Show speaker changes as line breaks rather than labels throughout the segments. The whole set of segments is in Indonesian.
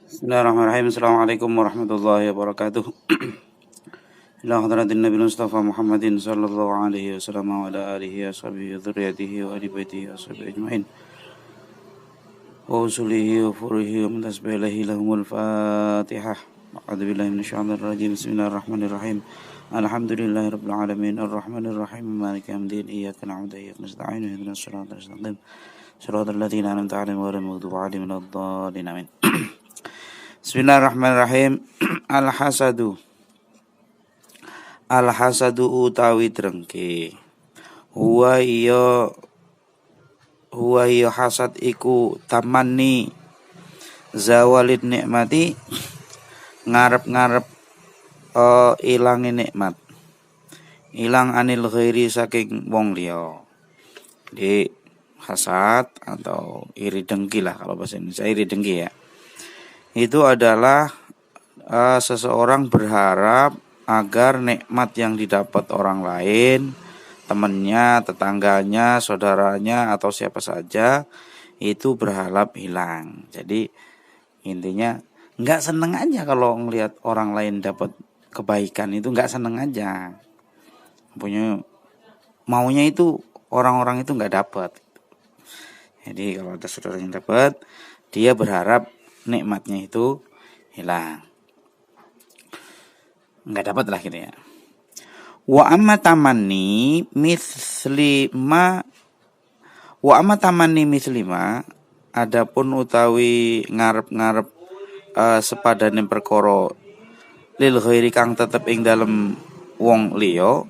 Bismillahirrahmanirrahim. Assalamualaikum warahmatullahi wabarakatuh. Ila hadratin Nabi Mustafa Muhammadin sallallahu alaihi wasallam wa ala alihi wa sahbihi wa dzurriyyatihi wa ali baitihi wa sahbihi ajmain. Wa usulihi wa furuhi wa muntasbihi lahumul Fatihah. A'udzu billahi minasyaitonir rajim. Bismillahirrahmanirrahim. Alhamdulillahi rabbil alamin arrahmanir rahim maliki yaumiddin iyyaka na'budu wa iyyaka nasta'in ihdinas siratal mustaqim siratal ladzina an'amta 'alaihim ghairil maghdubi 'alaihim waladdallin amin. Bismillahirrahmanirrahim. Al-hasadu utawi drengki. Huwa iya hasad iku tamanni zawalid nikmati, ngarep-ngarep ilange nikmat. Ilang anil ghairi saking wong liya. Di hasad atau iri dengki lah kalau bahasa Indonesia, iri dengki ya. Itu adalah seseorang berharap agar nikmat yang didapat orang lain, temannya, tetangganya, saudaranya, atau siapa saja, itu berharap hilang. Jadi intinya nggak seneng aja kalau ngelihat orang lain dapat kebaikan, itu nggak seneng aja. Maunya itu orang-orang itu nggak dapat. Jadi kalau ada saudara yang dapat, dia berharap nikmatnya itu hilang, nggak dapat lah gitu ya. Wa amma tamanni mislima adapun utawi ngarep-ngarep sepadane perkara lil ghairi kang tetep ing dalem wong liya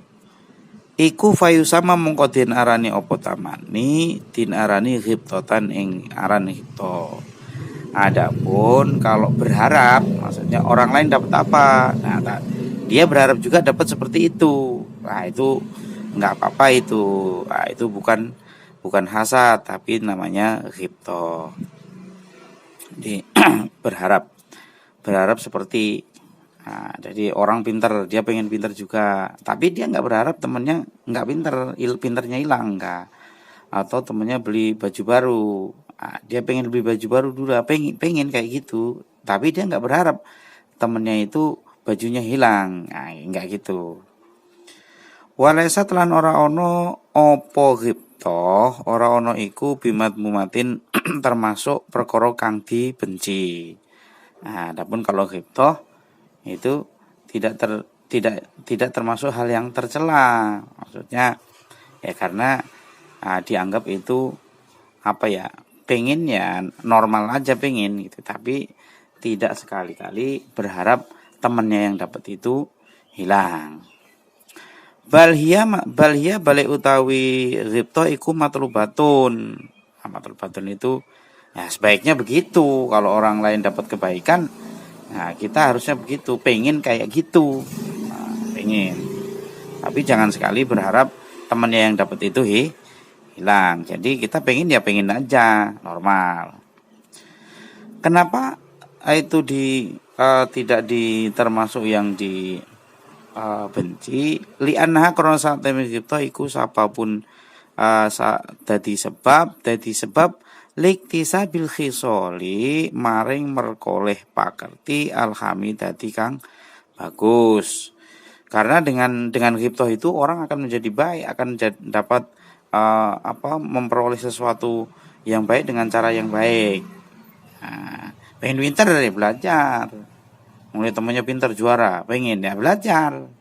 iku fayusama mongko den arani apa tamanni din arani ghibtatan ing aran ghibta. Adapun kalau berharap, maksudnya orang lain dapat apa, nah dia berharap juga dapat seperti itu. Nah itu nggak apa-apa itu. Nah, itu bukan hasad, tapi namanya ghibta. Jadi berharap seperti. Nah, jadi orang pintar, dia pengen pintar juga, tapi dia nggak berharap temennya nggak pintar, pintarnya hilang nggak. Atau temennya beli baju baru. Nah, dia pengen beli baju baru dulu, pengen kayak gitu, tapi dia nggak berharap temennya itu bajunya hilang. Nah, nggak gitu. Walaysa lan ora ono opo ghibta, ora ono iku bimat mumatin termasuk perkara kang dibenci. Nah, adapun kalau ghibta itu tidak termasuk hal yang tercela. Maksudnya ya karena dianggap itu apa ya, pengen ya normal aja pengen gitu, tapi tidak sekali-kali berharap temannya yang dapat itu hilang. Balhia balik utawi ghibta iku matlubatun. Matlubatun itu ya sebaiknya begitu, kalau orang lain dapat kebaikan, nah kita harusnya begitu, pengen kayak gitu. Nah, pengen. Tapi jangan sekali berharap temannya yang dapat itu hilang. Jadi kita pengen ya pengen aja, normal. Kenapa itu tidak termasuk yang dibenci? Li'annaha karena saat temui kita iku sapapun dadi sebab liktisabil khisoli maring merkoleh pakerti alhamidati kang bagus. Karena dengan ghibtoh itu orang akan menjadi baik, akan dapat memperoleh sesuatu yang baik dengan cara yang baik. Nah, pengen pintar ya belajar. Mulai temannya pintar juara, pengen ya belajar.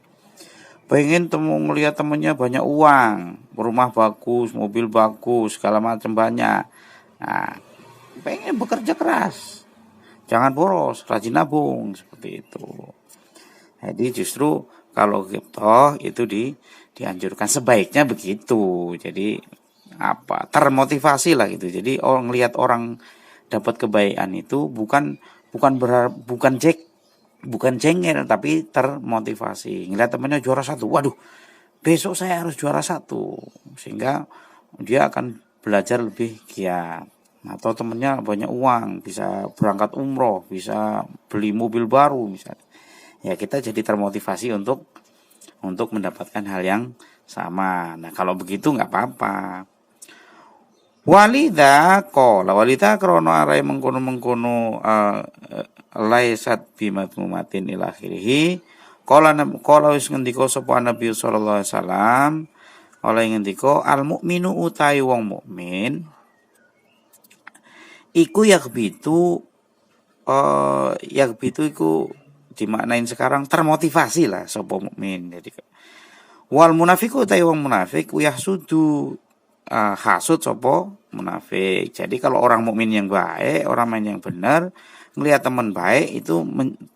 Pengen ngelihat temannya banyak uang, rumah bagus, mobil bagus, segala macam banyak. Nah, pengen bekerja keras, jangan boros, rajin nabung, seperti itu. Jadi justru kalau ghibtoh itu dianjurkan, sebaiknya begitu. Jadi termotivasi lah gitu. Jadi orang lihat orang dapat kebaikan itu bukan jengkel, tapi termotivasi. Ngelihat temannya juara satu, waduh, besok saya harus juara satu, sehingga dia akan belajar lebih giat. Atau temannya banyak uang, bisa berangkat umroh, bisa beli mobil baru misalnya. Ya kita jadi termotivasi untuk mendapatkan hal yang sama. Nah kalau begitu nggak apa-apa. Walida krono arai mengkono laisat bimadmumatin ila akhirih. Kala wis ngendika sapa Nabi sallallahu alaihi wasallam, oleh ngendika al mukminu utai wong mukmin iku yakbitu iku dimaknain sekarang termotivasi lah sapa mukmin. Jadi wal munafiku utai wong munafik yahsudu hasud sapa munafik. Jadi kalau orang mukmin yang baik, orang yang benar ngelihat teman baik itu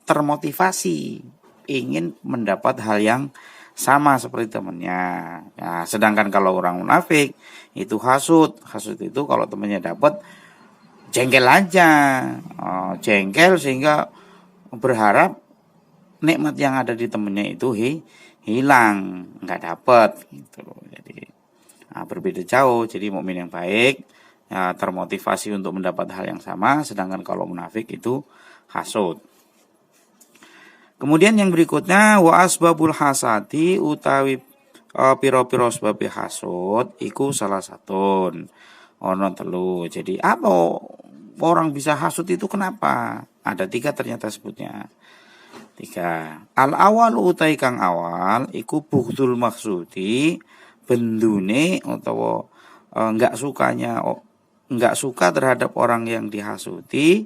termotivasi ingin mendapat hal yang sama seperti temannya. Nah, sedangkan kalau orang munafik itu hasud itu kalau temannya dapat jengkel aja, jengkel sehingga berharap nikmat yang ada di temannya itu hilang, nggak dapat gitu. Jadi berbeda jauh. Jadi mukmin yang baik termotivasi untuk mendapat hal yang sama, sedangkan kalau munafik itu hasud. Kemudian yang berikutnya wa asbabul hasadi utawi piro-piro sebab hasud iku salah satu ono telu. Jadi apa orang bisa hasud itu kenapa? Ada 3 ternyata sebutnya. 3. Al awal utai kang awal iku bughdul maksudi bendune utawa enggak suka terhadap orang yang dihasuti,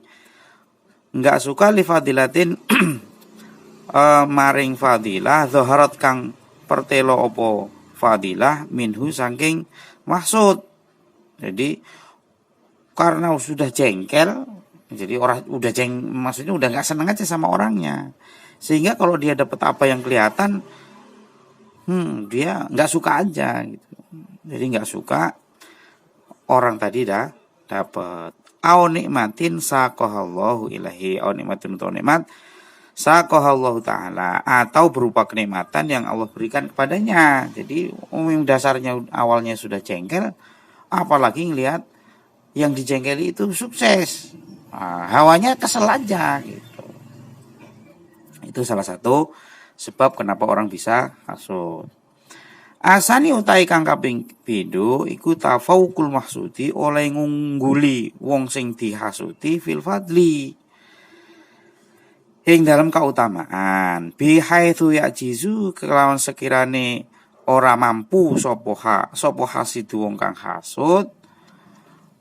enggak suka li fadilatin maring fadilah zaharat kang pertelo opo fadilah minhu saking maksud. Jadi karena sudah jengkel, jadi orang maksudnya udah nggak senang aja sama orangnya, sehingga kalau dia dapat apa yang kelihatan dia nggak suka aja gitu. Jadi nggak suka orang tadi dah dapat au nikmatin saqahallahu ilahi, au nikmatin untuk nikmat saqahallahu ta'ala, atau berupa kenikmatan yang Allah berikan kepadanya. Jadi yang dasarnya awalnya sudah jengkel, apalagi ngelihat yang dijengkeli itu sukses, hawanya kesel aja gitu. Itu salah satu sebab kenapa orang bisa hasud. Asani utai kang kaping pindho iku tafawukul mahsudi oleh ngungguli wong sing dihasuti fil fadli ing dalam keutamaan bihaitsu yajizu kelawan sekirane ora mampu sapa hasidu wong kang hasud,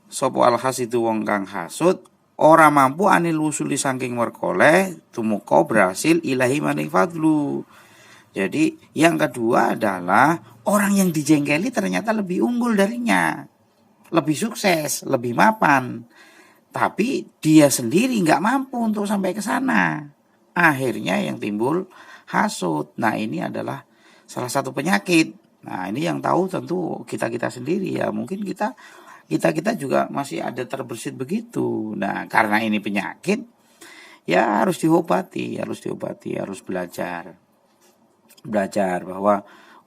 sapa al hasidu wong kang hasud ora mampu anil usuli saking merkoleh tumeka berhasil ilahi maning fadlu. Jadi yang kedua adalah orang yang dijengkeli ternyata lebih unggul darinya, lebih sukses, lebih mapan, tapi dia sendiri nggak mampu untuk sampai ke sana. Akhirnya yang timbul hasud. Nah ini adalah salah satu penyakit. Nah ini yang tahu tentu kita sendiri ya. Mungkin kita juga masih ada terbersit begitu. Nah karena ini penyakit ya harus diobati, harus belajar bahwa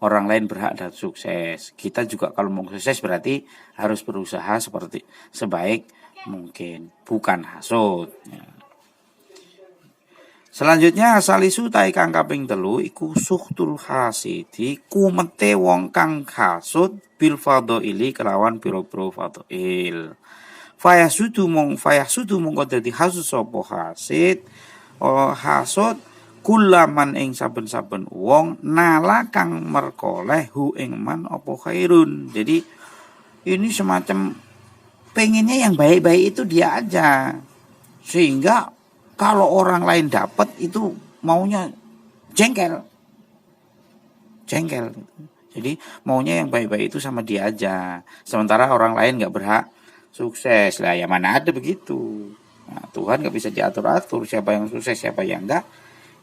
orang lain berhak dan sukses. Kita juga kalau mau sukses berarti harus berusaha sebaik mungkin, bukan hasud. Selanjutnya salisu tai kang kaping 3 iku suhtul hasidi kumete wong kang hasud bil fadhaili kelawan pira-pira fadhail. Fayasudu mongko dadi hasud sapa hasid hasud kulaman ing saben-saben wong nala kang merkoleh hu ing man apa khairun. Jadi ini semacam pengennya yang baik-baik itu dia aja, sehingga kalau orang lain dapat itu maunya jengkel. Jadi maunya yang baik-baik itu sama dia aja, sementara orang lain nggak berhak sukses. Lah ya mana ada begitu. Nah, Tuhan nggak bisa diatur-atur siapa yang sukses siapa yang enggak.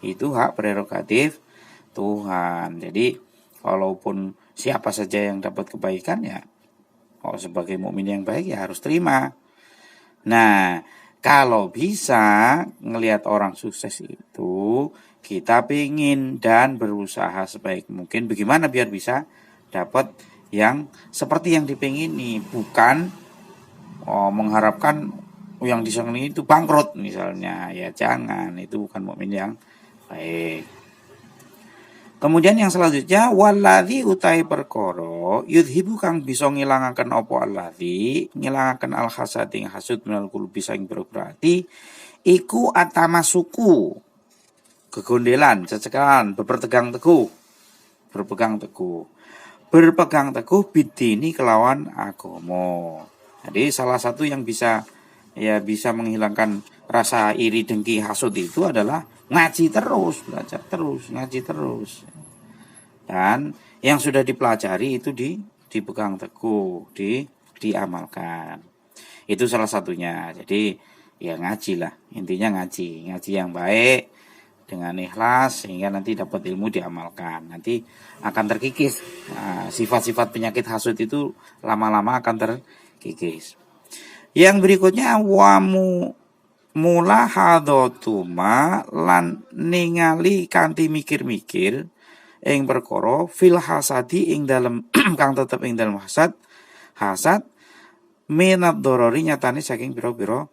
Itu hak prerogatif Tuhan. Jadi walaupun siapa saja yang dapat kebaikan ya, sebagai mukmin yang baik ya harus terima. Nah kalau bisa ngelihat orang sukses itu, kita pingin dan berusaha sebaik mungkin bagaimana biar bisa dapat yang seperti yang dipingini, bukan mengharapkan yang disangni itu bangkrut misalnya. Ya jangan, itu bukan mukmin yang baik. Kemudian yang selanjutnya waladzi utai perkara yudhibu kang bisa ngilangaken apa alladzi ngilangaken al hasad ing hasud minal qulubi saing berarti iku atamasuku kegondelan cecekan berpegang teguh berpegang teguh bidini kelawan agama. Jadi salah satu yang bisa menghilangkan rasa iri dengki hasud itu adalah ngaji terus, belajar terus, ngaji terus. Dan yang sudah dipelajari itu dipegang teguh, diamalkan. Itu salah satunya. Jadi ya ngaji lah, intinya ngaji yang baik dengan ikhlas sehingga nanti dapat ilmu diamalkan. Nanti akan terkikis. Nah, sifat-sifat penyakit hasud itu lama-lama akan terkikis. Yang berikutnya mula hadotuma lan ningali kanthi mikir-mikir ing perkara fil hasadi ing dalem kang tetep ing dalem hasad minad dorori nyatane saking pira-pira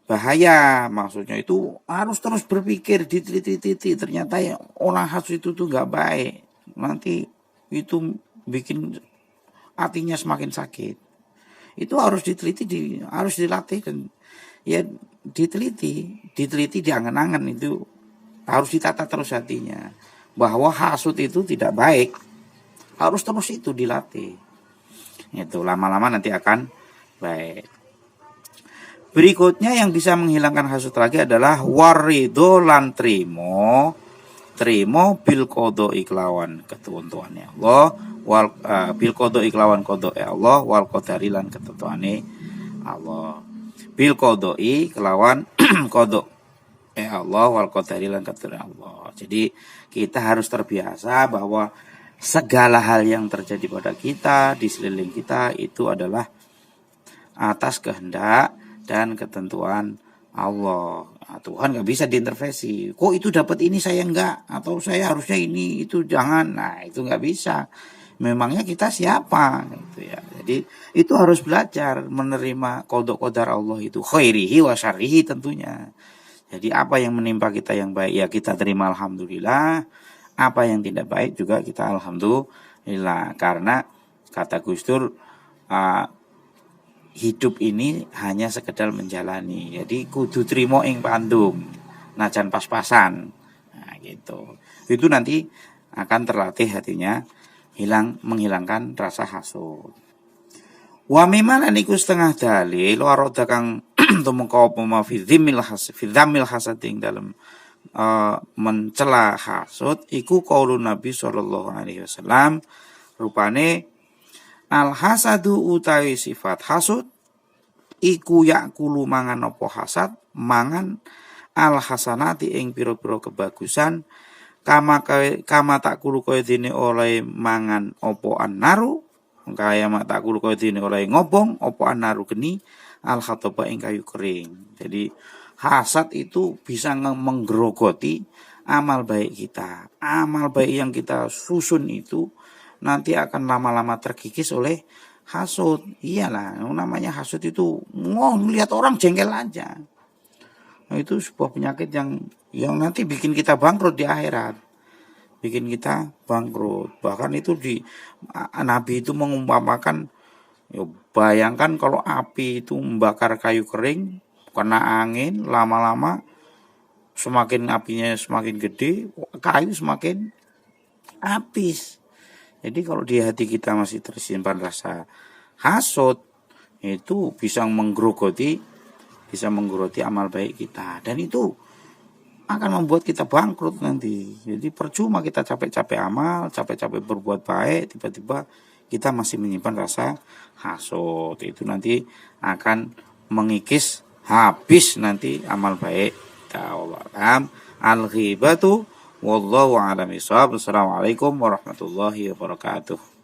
bahaya. Maksudnya itu harus terus berpikir diteliti ternyata ya orang hasud itu tuh nggak baik, nanti itu bikin hatinya semakin sakit. Itu harus diteliti, harus dilatih dan ya diteliti diangan-angan, itu harus ditata terus hatinya bahwa hasud itu tidak baik, harus terus itu dilatih. Itu lama-lama nanti akan baik. Berikutnya yang bisa menghilangkan hasud lagi adalah warido lan trimo bil qada iklawan ketentuannya Allah wal bil qada iklawan qada Allah wal qadari lan ketentuane Allah. Bil qadai kelawan qada Allah wal qadari lan ketentuane Allah. Jadi kita harus terbiasa bahwa segala hal yang terjadi pada kita di sekeliling kita itu adalah atas kehendak dan ketentuan Allah. Nah, Tuhan nggak bisa diintervensi. Kok itu dapat ini saya enggak, atau saya harusnya ini itu jangan. Nah itu nggak bisa. Memangnya kita siapa? Gitu ya. Jadi itu harus belajar menerima qada qadar Allah itu khairihi wa syarrihi tentunya. Jadi apa yang menimpa kita yang baik ya kita terima alhamdulillah. Apa yang tidak baik juga kita alhamdulillah. Karena kata Gus Dur hidup ini hanya sekedar menjalani. Jadi kudu trimo ing pandum, najan pas-pasan. Nah, gitu. Itu nanti akan terlatih hatinya menghilangkan rasa hasud. Wa mimman niku setengah dalil waroda kang tumeka apa ma fi dhammil hasad ing dalem mencela hasud iku qaulun Nabi sallallahu alaihi wasallam rupane al hasadu utawi sifat hasud iku yakulu mangan apa hasad mangan al hasanati ing pira-pira kebagusan kama tak kulu kaya dene oleh mangan apa annaru kaya mak tak kulu kaya dene oleh ngobong apa annaru geni al khataba ing kayu kering. Jadi hasad itu bisa menggerogoti amal baik kita. Amal baik yang kita susun itu nanti akan lama-lama terkikis oleh hasud. Iyalah, namanya hasud itu melihat orang jengkel aja. Nah, itu sebuah penyakit yang nanti bikin kita bangkrut di akhirat. Bikin kita bangkrut. Bahkan itu Nabi itu mengumpamakan, bayangkan kalau api itu membakar kayu kering, kena angin, lama-lama semakin apinya semakin gede, kayu semakin habis. Jadi kalau di hati kita masih tersimpan rasa hasud, itu bisa menggerogoti amal baik kita. Dan itu akan membuat kita bangkrut nanti. Jadi percuma kita capek-capek amal, capek-capek berbuat baik, tiba-tiba kita masih menyimpan rasa hasud. Itu nanti akan mengikis habis nanti amal baik kita. Allah al-ghibatu wallahu a'lam bishawab. Assalamualaikum warahmatullahi wabarakatuh.